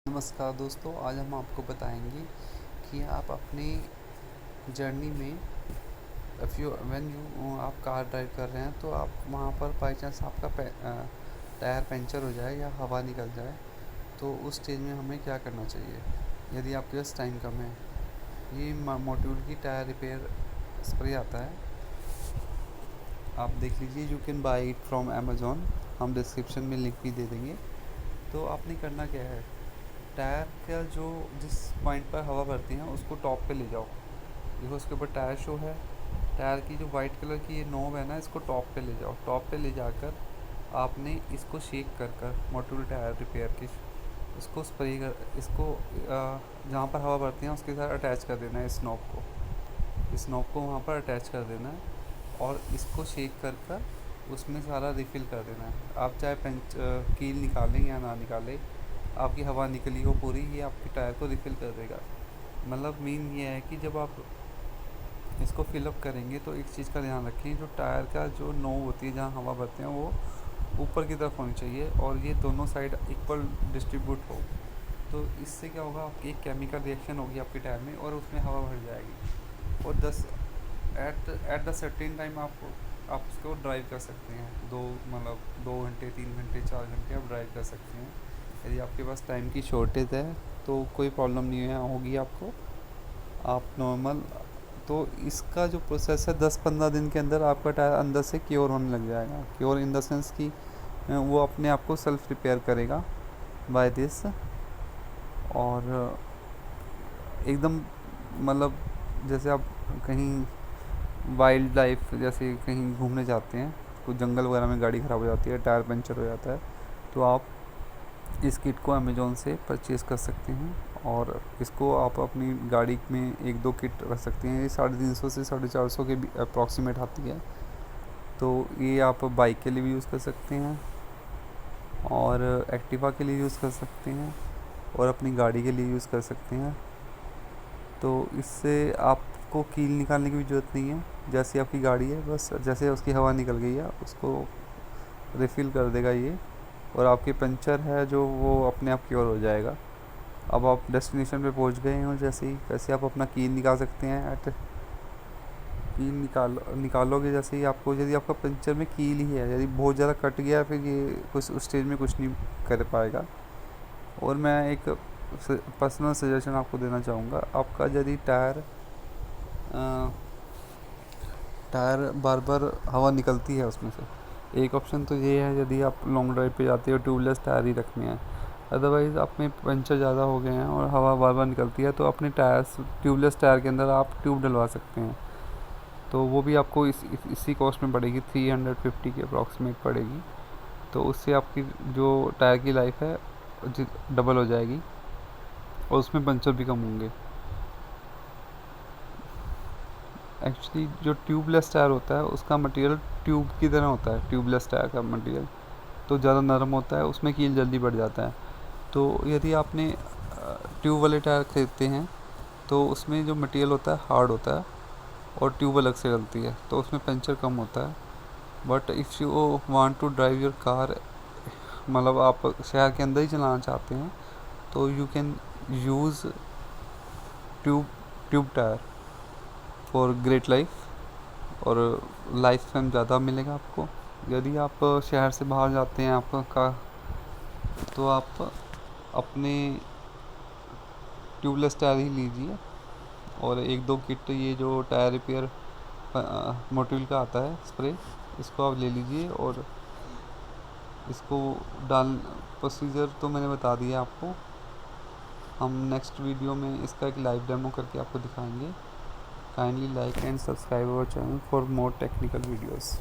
नमस्कार दोस्तों, आज हम आपको बताएंगे कि आप अपनी जर्नी में आप कार ड्राइव कर रहे हैं तो आप वहाँ पर बाई चांस आपका टायर पंचर हो जाए या हवा निकल जाए तो उस स्टेज में हमें क्या करना चाहिए यदि आपके पास टाइम कम है। ये मोट्यूल की टायर रिपेयर स्प्रे आता है, आप देख लीजिए। You can buy it from Amazon, हम डिस्क्रिप्शन में लिंक भी दे देंगे। तो आपने करना क्या है, टायर का जो जिस पॉइंट पर हवा भरती है उसको टॉप पे ले जाओ। देखो उसके ऊपर टायर शो है, टायर की जो वाइट कलर की ये नोब है ना, इसको टॉप पे ले जाओ। टॉप पे ले जाकर आपने इसको शेक कर कर मोटूल टायर रिपेयर की इसको स्प्रे कर इसको जहाँ पर हवा भरती है उसके साथ अटैच कर देना है। इस नॉब को वहाँ पर अटैच कर देना है और इसको शेक कर कर उसमें सारा रिफ़िल कर देना है। आप चाहे कील निकालें या ना निकालें, आपकी हवा निकली हो पूरी, ये आपके टायर को रिफ़िल कर देगा। मतलब मीन ये है कि जब आप इसको फिलअप करेंगे तो एक चीज़ का ध्यान रखें, जो टायर का जो नोब होती है जहाँ हवा भरते हैं वो ऊपर की तरफ होनी चाहिए और ये दोनों साइड इक्वल डिस्ट्रीब्यूट हो। तो इससे क्या होगा, आपकी एक केमिकल रिएक्शन होगी आपके टायर में और उसमें हवा भर जाएगी और एट द सर्टेन टाइम आप उसको ड्राइव कर सकते हैं। 2 घंटे 3 घंटे 4 घंटे आप ड्राइव कर सकते हैं। यदि आपके पास टाइम की शॉर्टेज है तो कोई प्रॉब्लम नहीं है होगी आपको, आप नॉर्मल। तो इसका जो प्रोसेस है 10-15 दिन के अंदर आपका टायर अंदर से क्योर होने लग जाएगा। क्योर इन द सेंस कि वो अपने आप को सेल्फ रिपेयर करेगा बाय दिस। और एकदम मतलब जैसे आप कहीं वाइल्ड लाइफ जैसे कहीं घूमने जाते हैं, कुछ जंगल वगैरह में गाड़ी ख़राब हो जाती है, टायर पंचर हो जाता है, तो आप इस किट को अमेज़ॉन से परचेज़ कर सकते हैं और इसको आप अपनी गाड़ी में 1-2 किट रख सकते हैं। ये 350 से 450 के अप्रॉक्सीमेट आती है। तो ये आप बाइक के लिए भी यूज़ कर सकते हैं और एक्टिवा के लिए यूज़ कर सकते हैं और अपनी गाड़ी के लिए यूज़ कर सकते हैं। तो इससे आपको कील निकालने की भी ज़रूरत नहीं है। जैसी आपकी गाड़ी है बस जैसे उसकी हवा निकल गई है उसको रिफ़िल कर देगा ये, और आपके पंचर है जो वो अपने आप क्योर हो जाएगा। अब आप डेस्टिनेशन पे पहुंच गए हो, जैसे ही कैसे आप अपना कील निकाल सकते हैं। कील निकालोगे जैसे ही आपको, यदि आपका पंचर में कील ही है, यदि बहुत ज़्यादा कट गया फिर ये कुछ उस स्टेज में कुछ नहीं कर पाएगा। और मैं एक पर्सनल सजेशन आपको देना चाहूँगा, आपका यदि टायर बार बार हवा निकलती है उसमें से, एक ऑप्शन तो ये है यदि आप लॉन्ग ड्राइव पे जाते हो ट्यूबलेस टायर ही रखने हैं। अदरवाइज़ आप में पंचर ज़्यादा हो गए हैं और हवा बार बार निकलती है तो अपने ट्यूबलेस टायर के अंदर आप ट्यूब डलवा सकते हैं। तो वो भी आपको इसी कॉस्ट में पड़ेगी, 350 के अप्रॉक्सीमेट पड़ेगी। तो उससे आपकी जो टायर की लाइफ है डबल हो जाएगी और उसमें पंचर भी कम होंगे। एक्चुअली जो ट्यूबलेस टायर होता है उसका मटेरियल ट्यूब की तरह होता है। ट्यूबलेस टायर का मटेरियल तो ज़्यादा नरम होता है, उसमें कील जल्दी बढ़ जाता है। तो यदि आपने ट्यूब वाले टायर खरीदते हैं तो उसमें जो मटेरियल होता है हार्ड होता है और ट्यूब अलग से डलती है, तो उसमें पंचर कम होता है। But if you want to drive your car, मतलब आप शहर के अंदर ही चलाना चाहते हैं, तो you can use tube tyre for great life और लाइफ टाइम ज़्यादा मिलेगा आपको। यदि आप शहर से बाहर जाते हैं आपका तो आप अपने ट्यूबलेस टायर ही लीजिए और 1-2 किट ये जो टायर रिपेयर मोटिल का आता है स्प्रे, इसको आप ले लीजिए और इसको प्रोसीजर तो मैंने बता दिया आपको। हम नेक्स्ट वीडियो में इसका एक लाइव डेमो करके आपको दिखाएंगे। Kindly like and subscribe our channel for more technical videos.